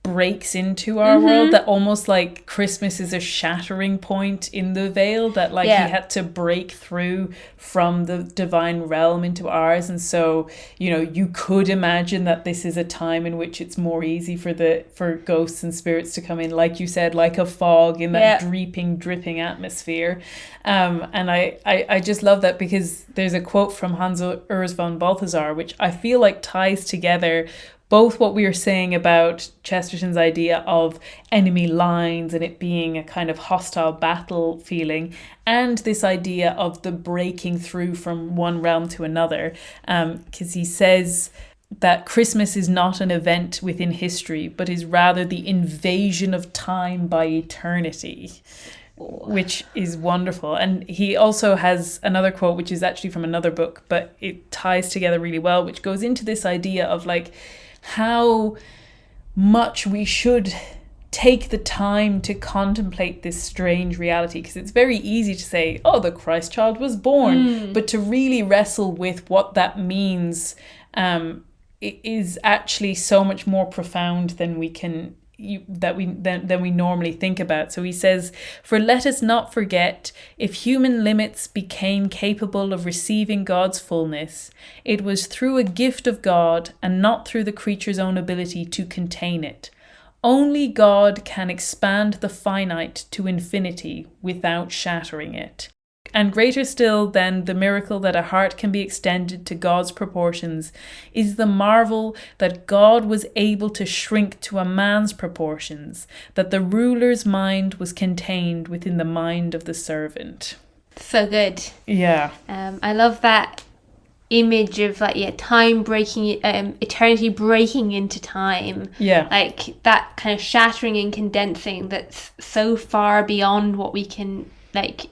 breaks into our world, that almost like Christmas is a shattering point in the veil, that like he had to break through from the divine realm into ours. And so, you know, you could imagine that this is a time in which it's more easy for ghosts and spirits to come in, like you said, like a fog in that dripping atmosphere. And I just love that, because there's a quote from Hans Urs von Balthasar which I feel like ties together both what we were saying about Chesterton's idea of enemy lines and it being a kind of hostile battle feeling, and this idea of the breaking through from one realm to another. Because he says that Christmas is not an event within history, but is rather the invasion of time by eternity, which is wonderful. And he also has another quote, which is actually from another book, but it ties together really well, which goes into this idea of like how much we should take the time to contemplate this strange reality, because it's very easy to say, oh, the Christ child was born, but to really wrestle with what that means it is actually so much more profound than we normally think about. So he says, "For let us not forget, if human limits became capable of receiving God's fullness, it was through a gift of God and not through the creature's own ability to contain it. Only God can expand the finite to infinity without shattering it. And greater still than the miracle that a heart can be extended to God's proportions is the marvel that God was able to shrink to a man's proportions, that the ruler's mind was contained within the mind of the servant." So good. Yeah. I love that image of time breaking, eternity breaking into time. Yeah. Like that kind of shattering and condensing that's so far beyond what we can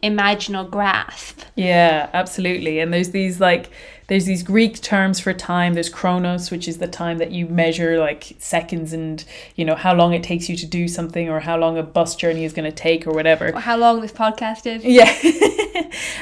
imagine or grasp. Yeah, absolutely. And there's these Greek terms for time. There's chronos, which is the time that you measure like seconds and, you know, how long it takes you to do something, or how long a bus journey is going to take, or whatever. Or how long this podcast is. Yeah.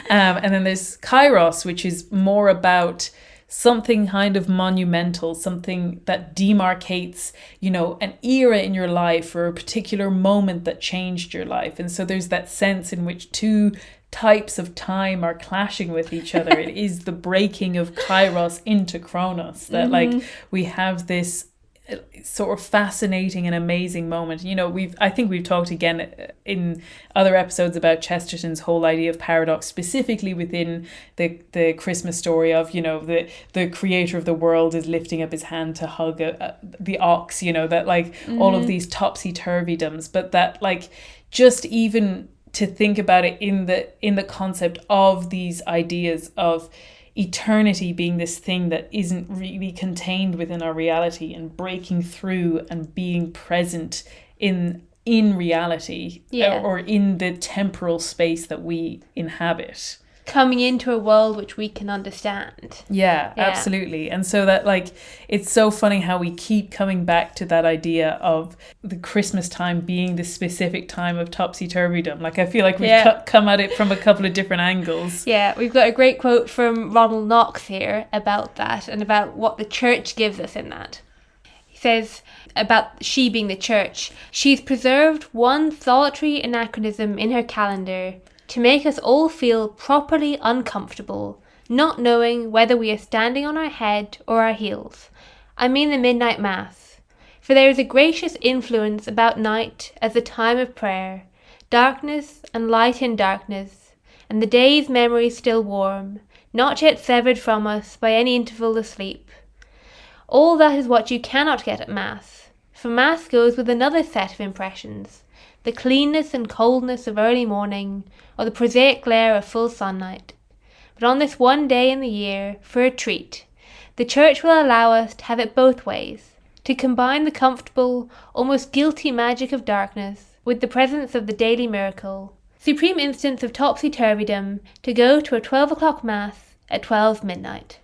And then there's kairos, which is more about something kind of monumental, something that demarcates, you know, an era in your life or a particular moment that changed your life. And so there's that sense in which two types of time are clashing with each other. It is the breaking of kairos into chronos, that like we have this sort of fascinating and amazing moment. You know, I think we've talked again in other episodes about Chesterton's whole idea of paradox, specifically within the Christmas story of, you know, the creator of the world is lifting up his hand to hug the ox, you know, that like all of these topsy-turvydoms, but that like just even to think about it in the concept of these ideas of eternity being this thing that isn't really contained within our reality, and breaking through and being present in reality, or in the temporal space that we inhabit. Coming into a world which we can understand. Yeah, absolutely. And so that like, it's so funny how we keep coming back to that idea of the Christmas time being the specific time of topsy-turvydom. Like, I feel like we've come at it from a couple of different angles. Yeah, we've got a great quote from Ronald Knox here about that, and about what the church gives us in that. He says about she being the church, "She's preserved one solitary anachronism in her calendar, to make us all feel properly uncomfortable, not knowing whether we are standing on our head or our heels. I mean the midnight mass. For there is a gracious influence about night as the time of prayer, darkness and light in darkness, and the day's memory still warm, not yet severed from us by any interval of sleep. All that is what you cannot get at Mass, for Mass goes with another set of impressions, the cleanness and coldness of early morning, or the prosaic glare of full sunlight. But on this one day in the year, for a treat, the Church will allow us to have it both ways, to combine the comfortable, almost guilty magic of darkness with the presence of the daily miracle, supreme instance of topsy-turvydom, to go to a 12 o'clock Mass at 12 midnight."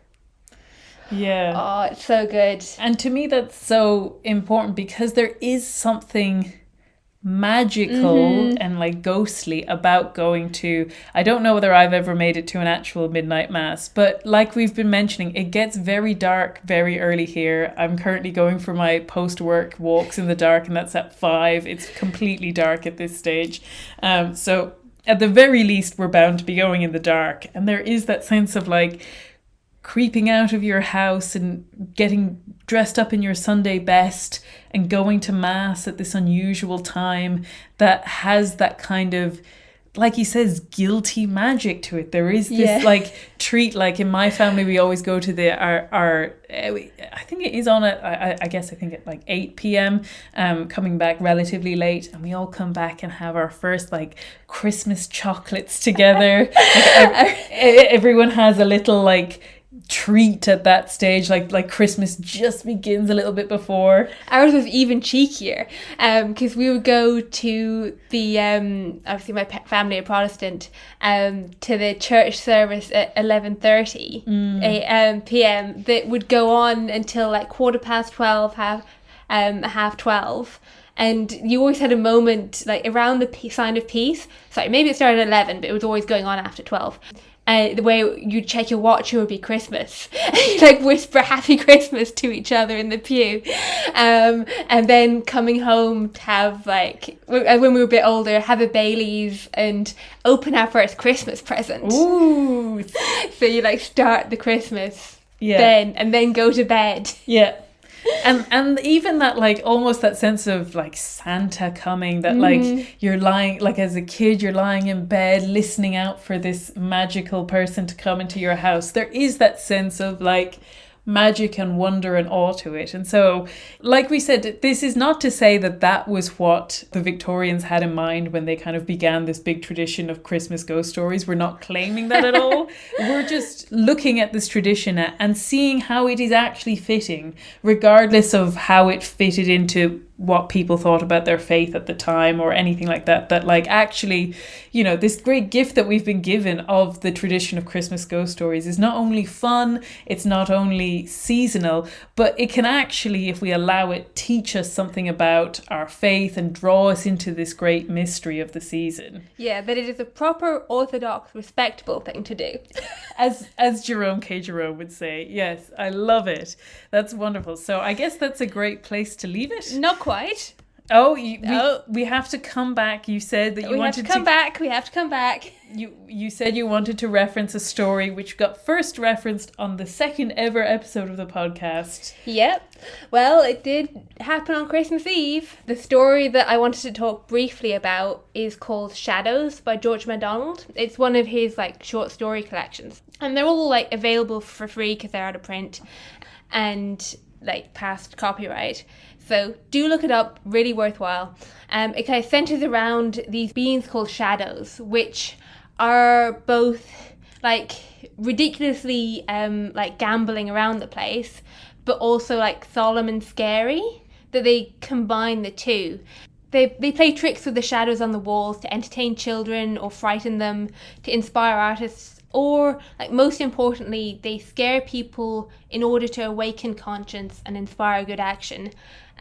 Yeah. Oh, it's so good. And to me, that's so important because there is something magical and like ghostly about going to, I don't know whether I've ever made it to an actual midnight mass, but like we've been mentioning, it gets very dark very early here. I'm currently going for my post-work walks in the dark, and that's at 5. It's completely dark at this stage. So at the very least, we're bound to be going in the dark. And there is that sense of like creeping out of your house and getting dressed up in your Sunday best and going to mass at this unusual time that has that kind of, like he says, guilty magic to it. There is this like treat, like in my family, we always go to our I think it is on at, I guess I think at like 8 p.m, coming back relatively late, and we all come back and have our first like Christmas chocolates together. Everyone has a little like treat at that stage, like Christmas just begins a little bit before. Ours was even cheekier, because we would go to the obviously my family are Protestant, to the church service at 11:30 p.m. that would go on until like 12:15, half 12. And you always had a moment like around the sign of peace. Sorry, maybe it started at 11, but it was always going on after 12. The way you'd check your watch, it would be Christmas. You'd like whisper Happy Christmas to each other in the pew. And then coming home to have like, when we were a bit older, have a Bailey's and open our first Christmas present. Ooh. So you like start the Christmas then and then go to bed. Yeah. And even that like almost that sense of like Santa coming, that like you're lying, like as a kid you're lying in bed listening out for this magical person to come into your house. There is that sense of like magic and wonder and awe to it. And so, like we said, this is not to say that that was what the Victorians had in mind when they kind of began this big tradition of Christmas ghost stories. We're not claiming that at all. We're just looking at this tradition and seeing how it is actually fitting, regardless of how it fitted into what people thought about their faith at the time or anything like that. That like actually, you know, this great gift that we've been given of the tradition of Christmas ghost stories is not only fun, it's not only seasonal, but it can actually, if we allow it, teach us something about our faith and draw us into this great mystery of the season. Yeah, that it is a proper, orthodox, respectable thing to do. As Jerome K. would say. Yes, I love it. That's wonderful. So I guess that's a great place to leave it. Not quite. Oh, we have to come back. You said that you wanted to come back. We have to come back. You said you wanted to reference a story which got first referenced on the second ever episode of the podcast. Yep. Well, it did happen on Christmas Eve. The story that I wanted to talk briefly about is called Shadows by George MacDonald. It's one of his like short story collections, and they're all like available for free because they're out of print and like past copyright. So do look it up, really worthwhile. It kind of centers around these beings called shadows, which are both like ridiculously like gambling around the place, but also like solemn and scary, that they combine the two. They play tricks with the shadows on the walls to entertain children or frighten them, to inspire artists, or like most importantly, they scare people in order to awaken conscience and inspire good action.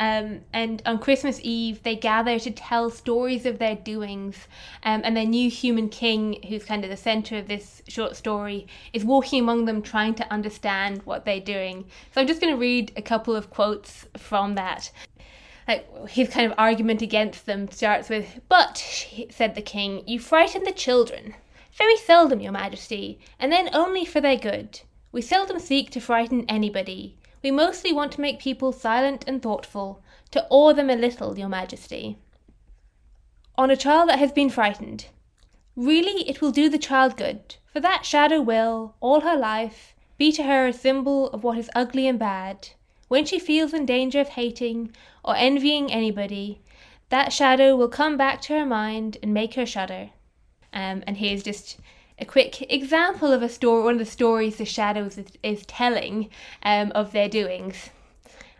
And on Christmas Eve, they gather to tell stories of their doings. And their new human king, who's kind of the centre of this short story, is walking among them trying to understand what they're doing. So I'm just going to read a couple of quotes from that. Like, his kind of argument against them starts with, "But," said the king, "you frighten the children. Very seldom, your majesty, and then only for their good. We seldom seek to frighten anybody. We mostly want to make people silent and thoughtful, to awe them a little, your majesty." On a child that has been frightened. "Really, it will do the child good, for that shadow will, all her life, be to her a symbol of what is ugly and bad. When she feels in danger of hating or envying anybody, that shadow will come back to her mind and make her shudder." And here's just a quick example of a story, one of the stories the shadows is telling of their doings.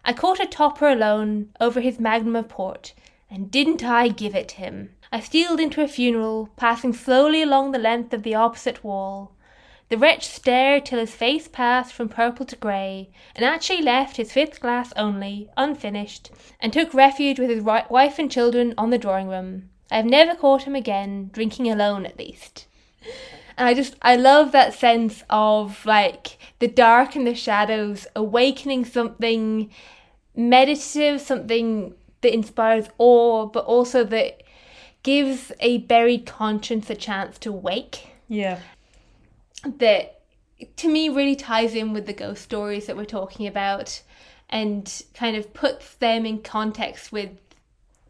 "I caught a toper alone over his magnum of port, and didn't I give it him? I stealed into a funeral, passing slowly along the length of the opposite wall. The wretch stared till his face passed from purple to grey, and actually left his 5th glass only, unfinished, and took refuge with his wife and children on the drawing-room. I have never caught him again, drinking alone at least. And I love that sense of, like, the dark and the shadows awakening something meditative, something that inspires awe, but also that gives a buried conscience a chance to wake. Yeah. That, to me, really ties in with the ghost stories that we're talking about and kind of puts them in context with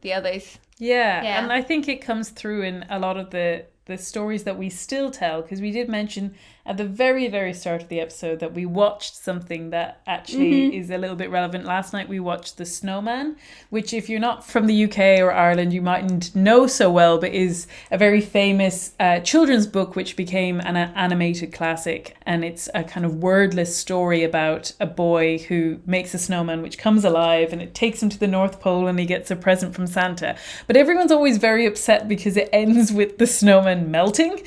the others. Yeah, and I think it comes through in a lot of the stories that we still tell, because we did mention at the very, very start of the episode that we watched something that actually is a little bit relevant. Last night we watched The Snowman, which, if you're not from the UK or Ireland, you mightn't know so well, but is a very famous children's book which became an animated classic. And it's a kind of wordless story about a boy who makes a snowman which comes alive, and it takes him to the North Pole and he gets a present from Santa. But everyone's always very upset because it ends with the snowman melting.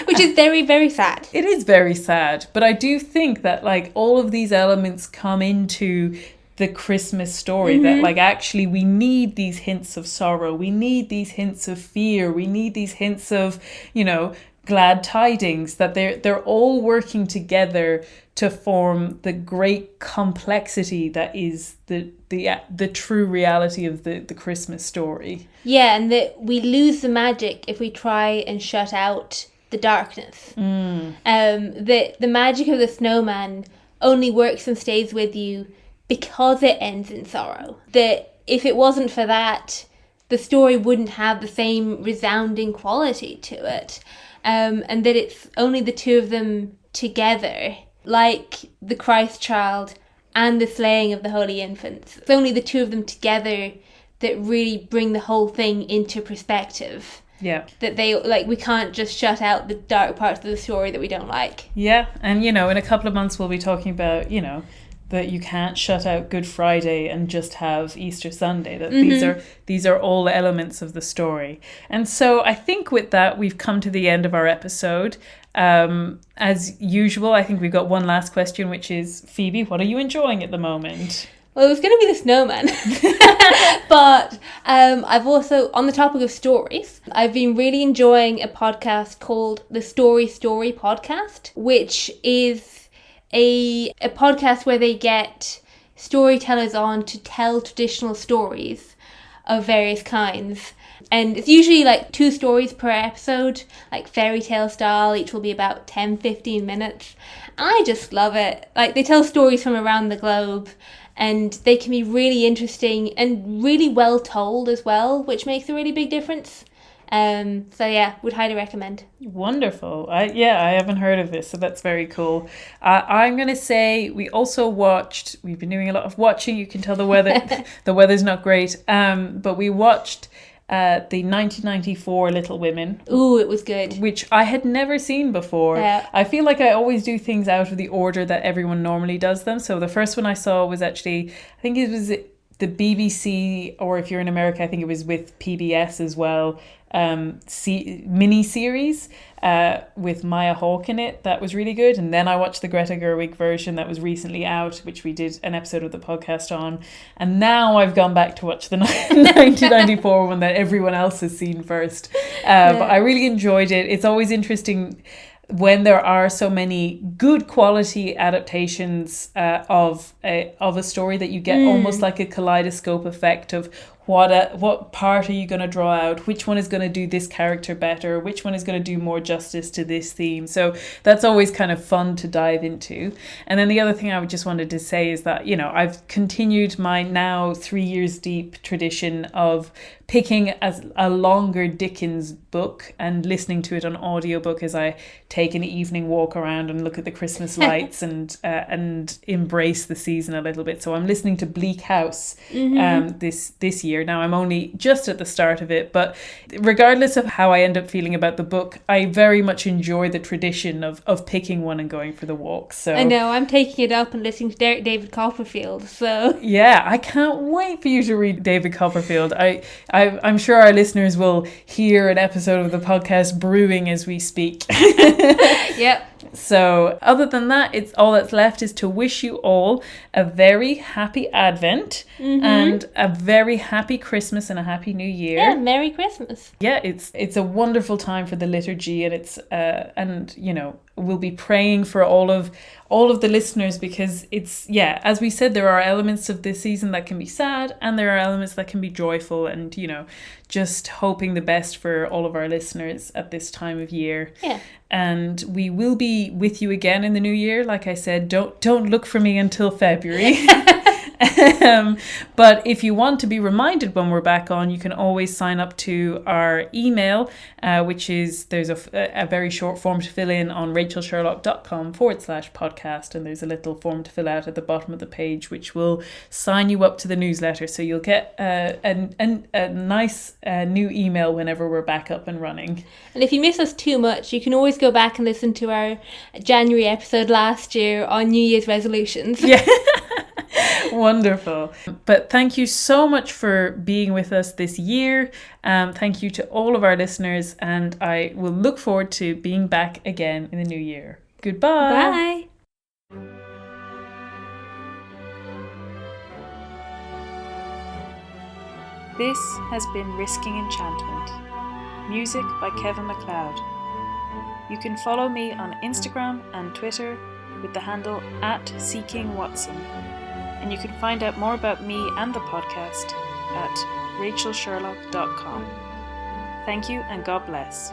Which is very, very sad. It is very sad. But I do think that, like, all of these elements come into the Christmas story, that, like, actually we need these hints of sorrow. We need these hints of fear. We need these hints of, you know, glad tidings, that they're all working together to form the great complexity that is the true reality of the Christmas story. Yeah, and that we lose the magic if we try and shut out the darkness. That the magic of the snowman only works and stays with you because it ends in sorrow. That if it wasn't for that, the story wouldn't have the same resounding quality to it. And that it's only the two of them together, like the Christ child and the slaying of the holy infants. It's only the two of them together that really bring the whole thing into perspective. Yeah. That they, like, we can't just shut out the dark parts of the story that we don't like. Yeah, and, you know, in a couple of months we'll be talking about, you know, that you can't shut out Good Friday and just have Easter Sunday. That these are all elements of the story. And so I think with that we've come to the end of our episode. As usual, I think we've got one last question, which is, Phoebe, what are you enjoying at the moment? Well, it was going to be the snowman. But I've also, on the topic of stories, I've been really enjoying a podcast called the Story Podcast, which is a podcast where they get storytellers on to tell traditional stories of various kinds. And it's usually like 2 stories per episode, like fairy tale style. Each will be about 10-15 minutes. I just love it. Like, they tell stories from around the globe, and they can be really interesting and really well told as well, which makes a really big difference. So yeah, would highly recommend. Wonderful. I haven't heard of this, so that's very cool. I'm going to say we've been doing a lot of watching. You can tell the weather's not great. But we watched the 1994 Little Women. Ooh, it was good. Which I had never seen before. Yeah. I feel like I always do things out of the order that everyone normally does them. So the first one I saw was actually, I think it was the BBC, or if you're in America, I think it was with PBS as well, mini-series with Maya Hawke in it. That was really good. And then I watched the Greta Gerwig version that was recently out, which we did an episode of the podcast on. And now I've gone back to watch the 1994 one that everyone else has seen first. But I really enjoyed it. It's always interesting when there are so many good quality adaptations of a story, that you get almost like a kaleidoscope effect of what part are you going to draw out, which one is going to do this character better, which one is going to do more justice to this theme. So that's always kind of fun to dive into. And then the other thing I just wanted to say is that, you know, I've continued my now 3 years deep tradition of picking a longer Dickens book and listening to it on audiobook as I take an evening walk around and look at the Christmas lights and embrace the season a little bit. So I'm listening to Bleak House this year. year. Now, I'm only just at the start of it, but regardless of how I end up feeling about the book, I very much enjoy the tradition of picking one and going for the walk. So I know, I'm taking it up and listening to David Copperfield, so... Yeah, I can't wait for you to read David Copperfield. I'm sure our listeners will hear an episode of the podcast brewing as we speak. Yep. So other than that, it's all that's left is to wish you all a very happy Advent and a very happy Christmas and a happy New Year. Yeah, Merry Christmas. Yeah, it's a wonderful time for the liturgy, and it's and you know, we'll be praying for all of the listeners, because it's, yeah, as we said, there are elements of this season that can be sad and there are elements that can be joyful, and you know, just hoping the best for all of our listeners at this time of year. Yeah. And we will be with you again in the new year. Like I said, don't look for me until February. But if you want to be reminded when we're back on, you can always sign up to our email, which is, there's a very short form to fill in on rachelsherlock.com/podcast, and there's a little form to fill out at the bottom of the page, which will sign you up to the newsletter. So you'll get a nice new email whenever we're back up and running. And if you miss us too much, you can always go back and listen to our January episode last year on New Year's resolutions. Yeah. Wonderful. But thank you so much for being with us this year. Thank you to all of our listeners, and I will look forward to being back again in the new year. Goodbye. Bye. This has been Risking Enchantment. Music by Kevin MacLeod. You can follow me on Instagram and Twitter with the handle @SeekingWatson. And you can find out more about me and the podcast at rachelsherlock.com. Thank you and God bless.